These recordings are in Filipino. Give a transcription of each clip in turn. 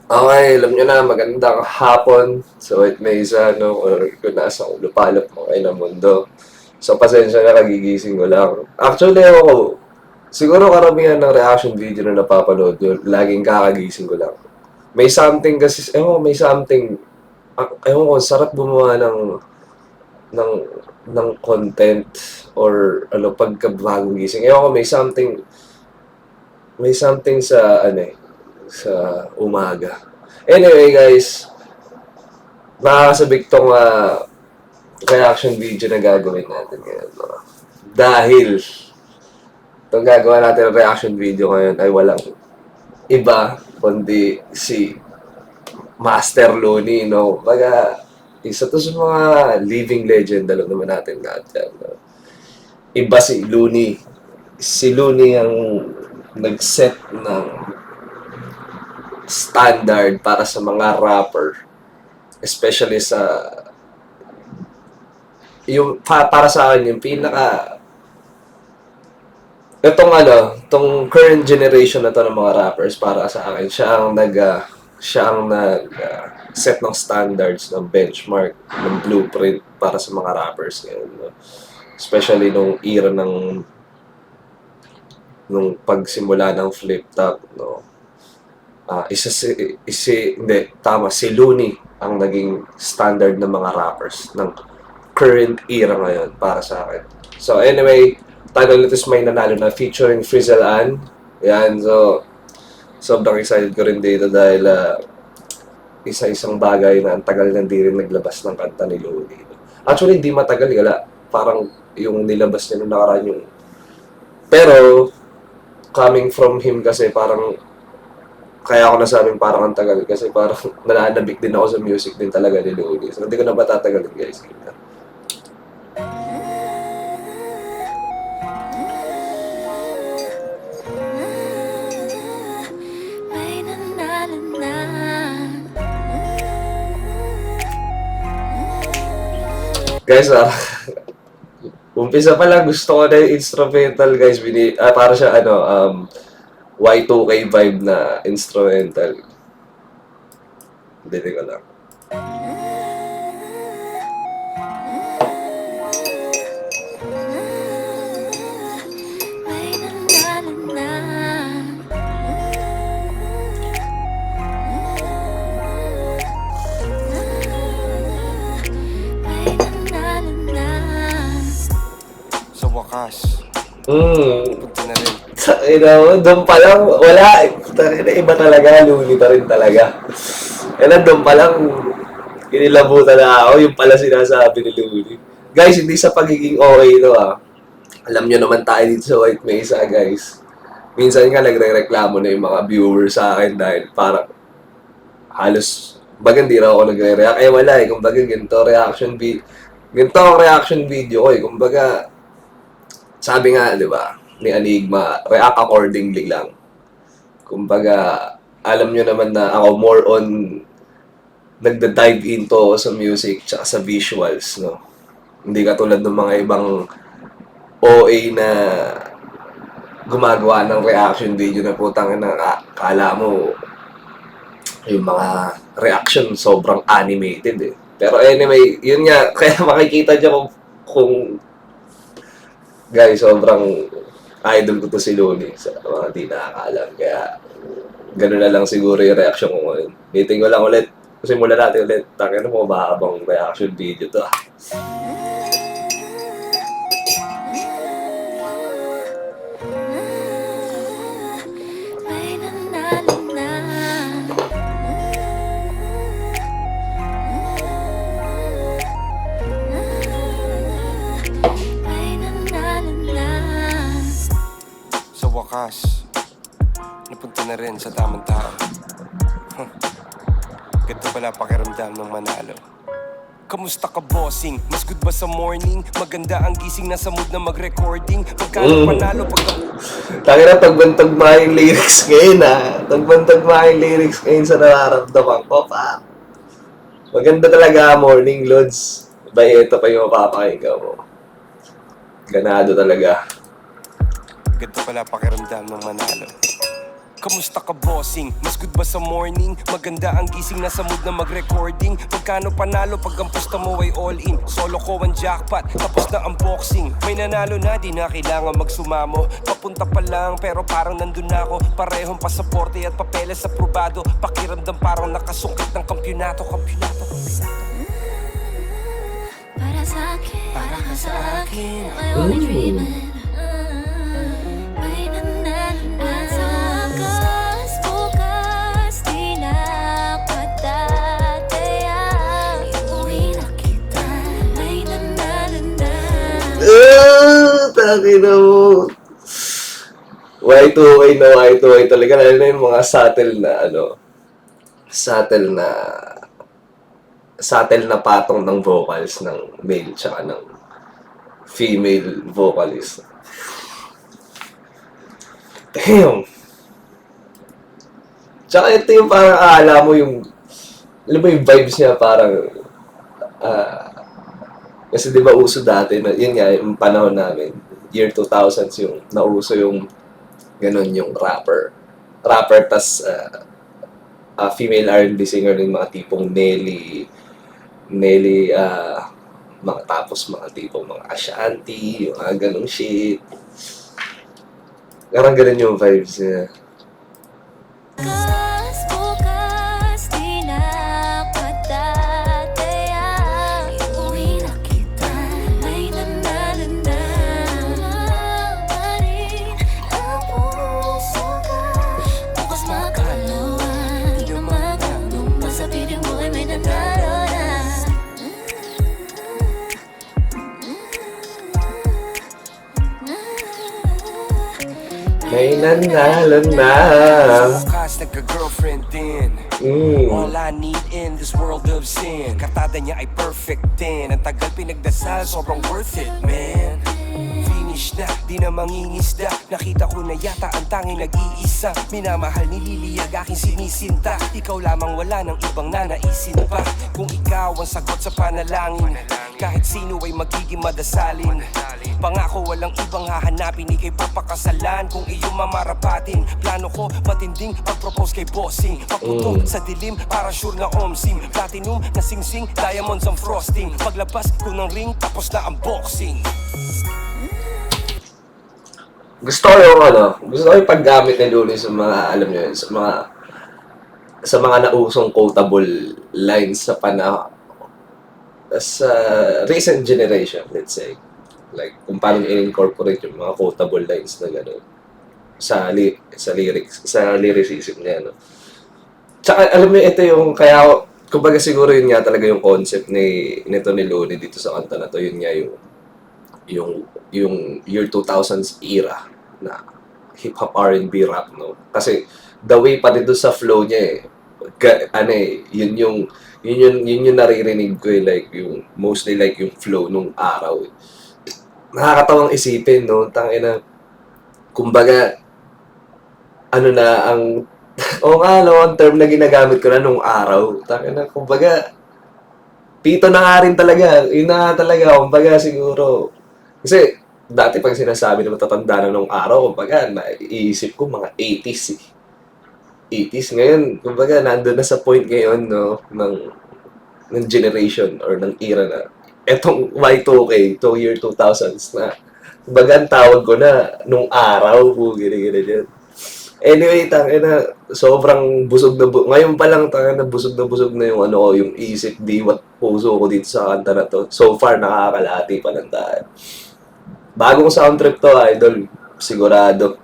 Okay, alam nyo na, magandang hapon sa White Mesa, no? Or kung nasa lupalop mo kayo ng mundo. So, pasensya na, kagigising ko lang. Actually, ako, siguro karamihan ng reaction video na napapanood yun, laging kakagising ko lang. May something kasi, may something, ewan ko, sarap gumawa ng, ng content or ano, pagka bagong gising. Ewan ko, may something sa, sa umaga. Anyway, guys, makakasabik tong reaction video na gagawin natin ngayon. No? Dahil itong gagawa natin ng reaction video ngayon ay walang iba kundi si Master Looney, no? Baga, isa to sa mga living legend, alam naman natin lahat yan. No? Iba si Looney. Si Looney ang nag-set ng standard para sa mga rapper, especially sa yung para sa akin yung pinaka itong current generation na to ng mga rappers para sa akin siya ang nag set ng standards, ng benchmark, ng blueprint para sa mga rappers ngayon, no? Especially nung era nung pagsimula ng flip top, no. Hindi, tama, si Looney ang naging standard ng mga rappers ng current era ngayon para sa akin. So anyway, title nito is May Nanalo Na featuring Frizzle Ann. Yan, so sobrang excited ko rin dito dahil isa-isang bagay na ang tagal na hindi rin naglabas ng kanta ni Looney. Actually, hindi matagal, parang yung nilabas niya nung nakaraan yung... Pero, coming from him kasi parang kaya ako nasabing parang ang tagal kasi parang nananabik din ako sa music din talaga ni Looney. So, hindi ko na patatagalin, guys. May nanalo na. Guys, umpisa pa lang gusto ko na yung instrumental, guys. Para siya, Y2K vibe na instrumental. Hindi ko lang. May nanalo na. May nanalo na. Sa wakas, Hmm. punta na rin. Doon pa lang, wala. Iba talaga, Looney pa rin talaga. Doon pa lang, kinilabutan na ako. Yung pala sinasabi ni Looney. Guys, hindi sa pagiging okay ito Alam nyo naman tayo dito sa White Mesa, guys. Minsan nga nagre-reklamo na yung mga viewers sa akin dahil parang halos, baga hindi na ako nagre-react. Wala kumbaga ganito ang reaction video ko kumbaga, sabi nga, di ba, ni Enigma, react accordingly lang. Kumbaga, alam nyo naman na ako more on nagda-dive into ako sa music tsaka sa visuals, no? Hindi katulad ng mga ibang OA na gumagawa ng reaction video na putang na kala mo yung mga reaction sobrang animated eh. Pero anyway, yun nga, kaya makikita nyo kung guys, sobrang idol ko to si Looney sa mga di nakakaalam. Kaya, gano'n na lang siguro yung reaction ko ngayon. Meeting ko lang ulit. Simulan natin ulit. Tangin mo, mahabang reaction video to. May nanalo na. May nanalo na. Sa wakas, napunta na rin sa tamang tao. Ganito pala pakiramdam ng manalo. Kamusta ka, bossing? Mas good ba sa morning? Maganda ang gising, nasa mood na mag-recording. Pagkano panalo pag... Tangin na, tagbantag mga yung lyrics ngayon Tagbantag mga yung lyrics ngayon sa nararamdaman ko pa. Maganda talaga, Morning Lods. Bay, ito pa yung mapapakinggan mo. Ganado talaga. Ganito pala pakiramdam ng manalo. Kamusta ka bossing? Mas good ba sa morning? Maganda ang gising, nasa mood na mag-recording. Magkano panalo pag ang pusta mo ay all in? Solo ko ang jackpot, tapos na unboxing. May nanalo na, di na kailangan magsumamo. Papunta pa lang, pero parang nandun na ako. Parehong pasaporte at papeles aprobado. Pakiramdam parang nakasungkit ng kampyonato. Para sa akin, para ka sa akin, my only dreaming. May nananakas, bukas, di na patataya. Iuwi na kita, may nananakas. Taki na mo. Y2K na Y2K talaga. Lalo na yung mga subtle na patong ng vocals ng male tsaka ng female vocalist. Damn! Tsaka ito yung parang alam mo yung vibes niya parang kasi di ba uso dati na yun nga yung panahon namin year 2000s yung nauso yung ganun yung rapper tas female R&B singer ng mga tipong Nelly, mga tipong mga Ashanti, yung mga ganong shit. Parang ganun yung vibes niya. Bukas, bukas, di na patataya. Iuwi na kita, may nananakas. Pa rin ang puso ka. Bukas makalawan, di na magandong masabihin mo ay may nanalo na. May nanalo na. Bukas nagka-girlfriend din. All I need in this world of sin. Kartada niya ay perfect din. Ang tagal pinagdasal, sobrang worth it, man. Finish na, di na mangingisda. Nakita ko na yata ang tanging nag-iisa. Minamahal ni Lily ang aking sinisinta. Ikaw lamang, wala ng ibang nanaisin pa. Kung ikaw ang sagot sa panalangin, kahit sino ay magiging madasalin. Pangako walang ibang hahanapin, ikay papakasalan kung iyong mamarapatin. Plano ko matinding pag-propose kay bossing. Paputok sa dilim para sure na omsim. Platinum na singsing, diamonds ang frosting. Paglabas ko ng ring, tapos na ang boxing. Gusto ko yung paggamit ni Looney sa mga, alam nyo yun, sa mga nausong quotable lines sa sa recent generation, let's say. Like, kung paano in-incorporate yung mga quotable lines na gano'n sa lyrics, sa lyricism niya, no? Tsaka, alam mo, ito yung, kaya, kumbaga siguro yun nga talaga yung concept nito ni Looney dito sa kanta na to, yun nga yung year 2000s era na hip-hop R&B rap, no? Kasi, the way pa dito sa flow niya yun yung naririnig ko like yung, mostly like yung flow nung araw Nakakatawang isipin, no? Tangina, kumbaga, ang ang term na ginagamit ko na nung araw. Tangina, kumbaga, pito na nga rin talaga. Yun na talaga, kumbaga siguro. Kasi, dati pag sinasabi na matatanda na nung araw, kumbaga, naiisip ko mga 80s eh. 80s ngayon, kumbaga, nandun na sa point ngayon, no, ng generation or ng era na etong Y2K, itong year 2000s na, kumbaga, ang tawag ko na nung araw, gini-gini dyan. Anyway, sobrang busog na ngayon pa lang, busog na yung yung isip, diwat, puso ko dito sa kanta na to. So far, nakakalati pa lang tayo. Bagong sound trip to, idol. Sigurado.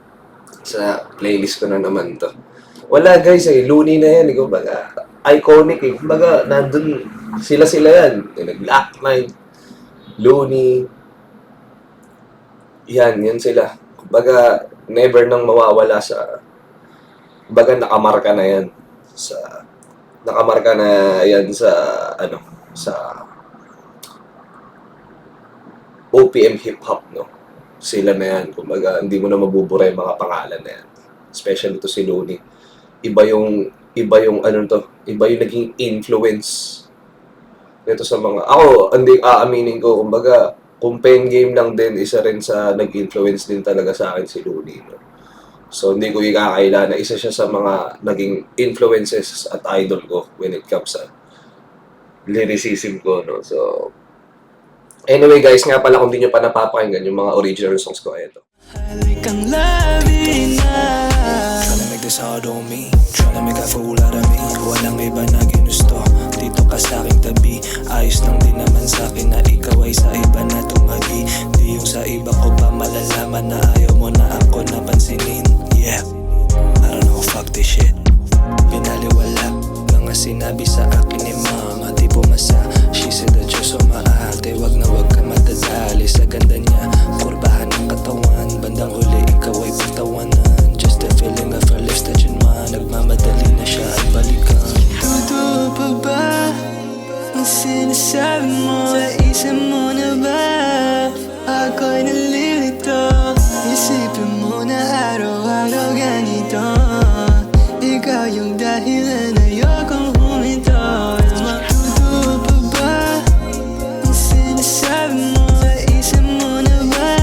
Sa playlist ko na naman to. Wala guys, Looney na yan. Kumbaga, iconic eh. Kumbaga, nandun, sila yan. Black Knight, Looney. Yan sila. Kumbaga, never nang mawawala sa... Kumbaga, nakamarka na yan. Nakamarka na yan sa OPM hip-hop, no? Sila na yan. Kumbaga, hindi mo na mabubura yung mga pangalan na yan. Especially to si Looney. Iba yung naging influence nito sa mga... Ako, hindi aaminin ko, kumbaga, kung pen game lang din, isa rin sa nag-influence din talaga sa akin si Looney, no? So, hindi ko ikakaila na isa siya sa mga naging influences at idol ko when it comes sa lyricism ko, no? So, anyway guys, nga pala kung di nyo pa napapakinggan yung mga original songs ko, ito. Halikang labi na. Tryna make this hard on me, tryna make a fool out of me. Walang iba na ginusto, dito ka sa aking tabi. Ayos lang din naman sa akin na ikaw ay sa iba na tumagi. Di yung sa iba ko pa malalaman na ayaw mo na ako napansinin. Yeah, I don't know, fuck this shit. Pinaliwala, mga sinabi sa akin ni mama, di pumasa. She said that you're so maarte, wag na wag ka matadali sa ganda niya. Kurbahan ng katawan, bandang huli ikaw ay pagtawanan. Just the feeling of her lips touching mine, nagmamadali na siya ay balikan. Totoo pa ba ang sinasabi mo? Isip mo na ba ako'y nalilito? Isipin mo na araw-araw ganito. Ikaw yung dahilan, ayokong humito. Totoo pa ba ang sinasabi mo? Isip mo na ba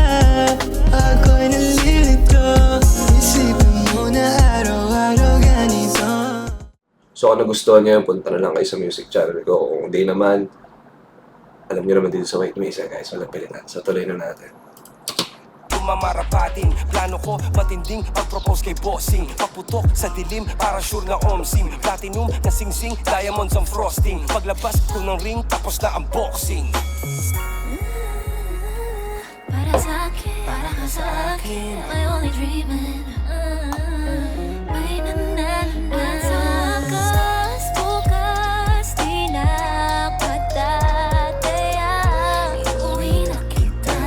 ako'y nalilito? Isipin mo na araw-araw ganito. So, kung nagustuhan nyo yun, punta na lang kayo sa music channel ko. Kung hindi naman, alam nyo naman dito sa White Mesa, guys. Walang pilitan. So, tuloy na natin. Mamarapatin, plano ko matinding pag-propose kay bossing. Paputok sa dilim, para sure na omsim. Platinum na singsing, diamonds ang frosting. Paglabas ko ng ring, tapos na ang boxing. Para sa akin, my only dreaming. May nananalas bukas, di na patataya. Iuwi na kita,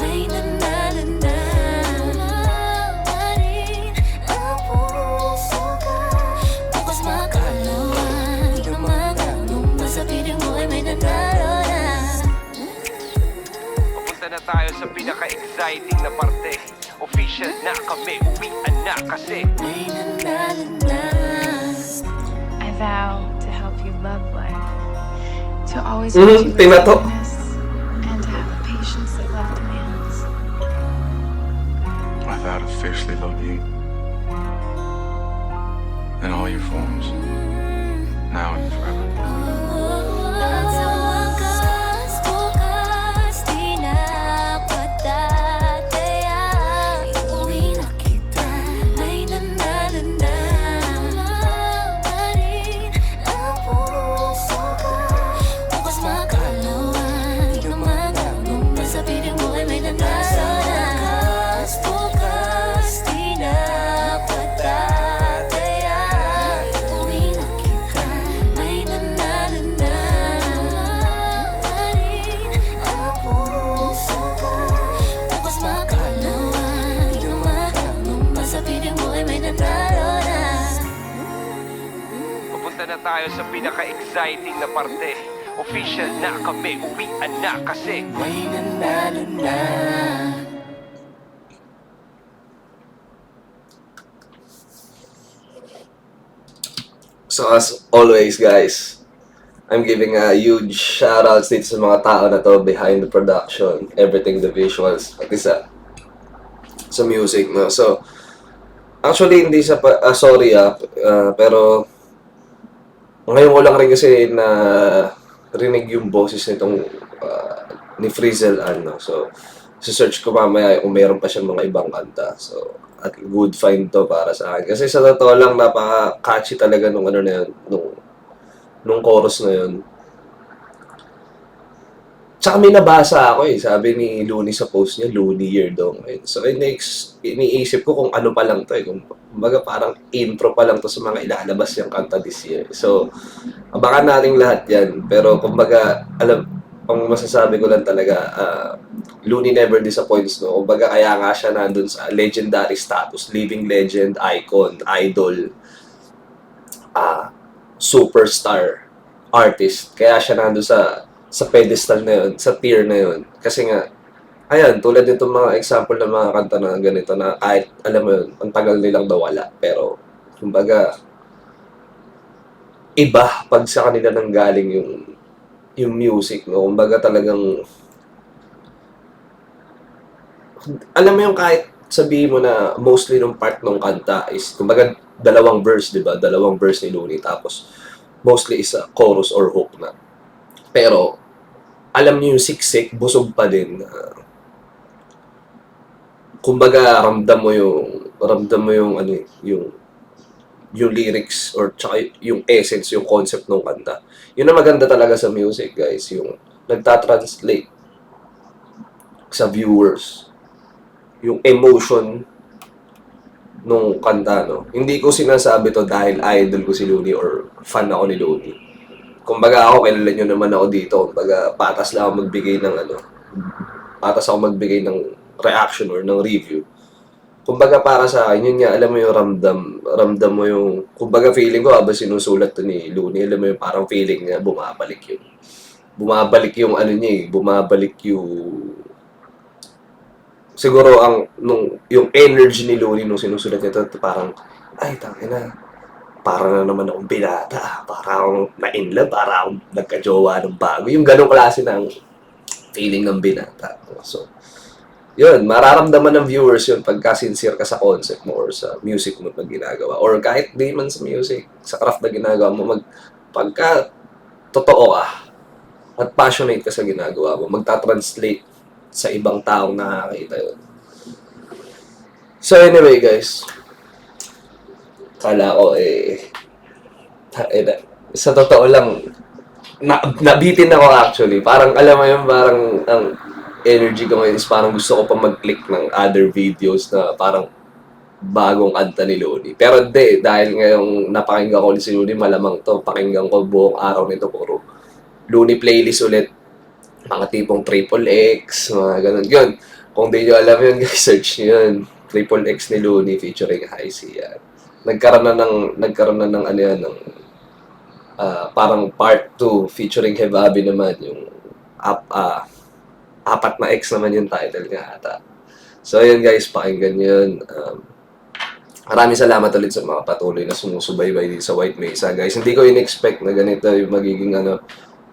may nananalas pa rin ang puso ka. Bukas makalawan, lumaganong sa piling mo ay may nanalo na. Papunta na tayo sa pinaka-exciting na parte. Official na kami, uwian na kasi. May nanalo. I vow to help you love life, to always hold you with tinato. kindness, and to have the patience that love demands. I vow to fiercely love you in all your forms, now and forever. Sa wakas, bukas, di na patataya. Iuwi na kita, may nananana pa rin ang puso ka. Bukas makalawan, lumaganong sa piling mo ay may nanalo na. Bukas, di na patataya. Iuwi na kita, may nananana pa rin ang puso ka. Bukas makalawan, lumaganong sa piling mo ay may nanalo na. Papunta na tayo sa pinaka-exciting na parte. Official na kami, uwian na kasi. May nanalo na. So, as always, guys, I'm giving a huge shoutouts dito sa mga tao na to behind the production, everything, the visuals, pati sa music, no? So, actually, hindi sa, pero ngayon ko lang rin kasi na rinig yung boses nitong ni Frizzle, ano. So, search ko mamaya kung meron pa siyang mga ibang kanta. So, at good find to para sa akin. Kasi sa totoo lang, napaka-catchy talaga nung ano na yun, nung chorus na yun. Tsaka may nabasa ako sabi ni Looney sa post niya, Looney year daw ngayon. So, iniisip ko kung ano pa lang to kumbaga parang intro pa lang to sa mga ilalabas yung kanta this year. So, abangan nating lahat yan. Pero kumbaga, ang masasabi ko lang talaga, Looney never disappoints, no? Kumbaga, kaya nga siya nandun sa legendary status, living legend, icon, idol, superstar, artist. Kaya siya nandun sa pedestal na yun, sa tier na yun. Kasi nga, ayan, tulad nitong mga example ng mga kanta na ganito na kahit, alam mo yun, ang tagal nilang nawala. Pero, kumbaga, iba pag sa kanila nang galing yung music, no? Kumbaga talagang, alam mo yung kahit sabihin mo na mostly ng part ng kanta is, kumbaga, dalawang verse, di ba? Dalawang verse ni Looney, tapos mostly is a chorus or hook na. Pero, alam niyo yung siksik, busog pa din. Kumbaga, ramdam mo yung, ano, yung lyrics or tsaka yung essence, yung concept ng kanta. Yun ang maganda talaga sa music, guys. Yung nagtatranslate sa viewers yung emotion nung kanta, no? Hindi ko sinasabi to dahil idol ko si Looney or fan ako ni Looney. Kumbaga ako, kilala nyo naman ako dito. Kumbaga, patas ako magbigay ng reaction or ng review. Kumbaga para sa akin, yun nga, alam mo yung ramdam mo yung, kumbaga feeling ko, habang sinusulat to ni Looney, alam mo yung parang feeling niya, bumabalik yung ano niya bumabalik yung, siguro yung energy ni Looney nung sinusulat niya to, parang, ay, tangina, parang na naman akong binata, parang akong na-inlove, parang akong nagka-jowa ng bago. Yung ganong klase ng feeling ng binata. So, yun, mararamdaman ng viewers yun pagka sincere ka sa concept mo or sa music mo na ginagawa. Or kahit di man sa music, sa craft na ginagawa mo, pagka totoo ka at passionate ka sa ginagawa mo, magta-translate sa ibang taong nakakita yun. So anyway, guys, kala ko sa totoo lang, nabitin ako actually. Parang alam mo yun, parang ang energy ko ngayon is parang gusto ko pa mag-click ng other videos na parang bagong kanta ni Looney. Pero hindi, dahil ngayong napakinggan ko si Looney, malamang to, pakinggan ko buong araw nito, puro Looney playlist ulit. Mga tipong Triple X, mga ganun. Yun, kung di nyo alam yun, guys, search nyo yun. Triple X ni Looney featuring Hycie. Nagkaroon na ng ano yan, ng parang part 2 featuring Hebabi naman, yung apat na X naman yung title nga ata. So yun guys, pakinggan yun. Maraming salamat ulit sa mga patuloy na sumusubaybay dito sa White Mesa, guys. Hindi ko in-expect na ganito yung magiging ano.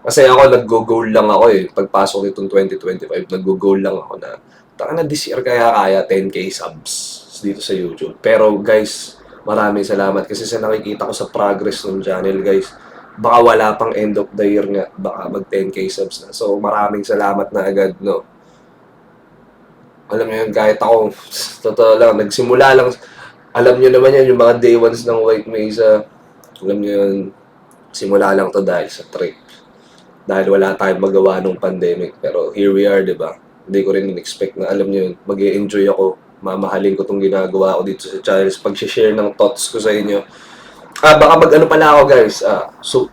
Kasi ako, nag-go-goal lang ako Pagpasok nitong 2025, nag-go-goal lang ako na, taka na this year kaya 10K subs dito sa YouTube. Pero guys, maraming salamat kasi sa nakikita ko sa progress ng channel, guys. Baka wala pang end of the year nga, baka mag 10K subs na. So, maraming salamat na agad, no? Alam niyo yun, kahit ako, totoo lang, nagsimula lang, alam niyo naman yan, yung mga day ones ng White Mesa, alam niyo yun, simula lang to dahil sa trip. Dahil wala tayong magawa nung pandemic. Pero here we are, di ba? Hindi ko rin in-expect na, alam niyo yun, mag-i-enjoy ako, mamahalin ko itong ginagawa ko dito sa channel, pag-share ng thoughts ko sa inyo. Baka mag-ano pala ako, guys. So,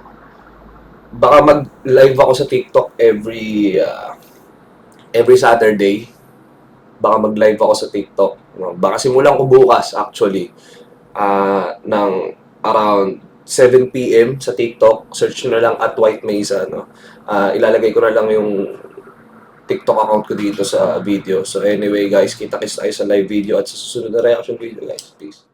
baka mag-live ako sa TikTok every Saturday. Baka mag-live ako sa TikTok. Baka simulan ko bukas, actually. Ng around 7 p.m. sa TikTok. Search nyo na lang at White Mesa. No? Ilalagay ko na lang yung TikTok account ko dito sa video. So anyway, guys, kita-kits tayo sa live video at sa susunod na reaction video, guys. Peace.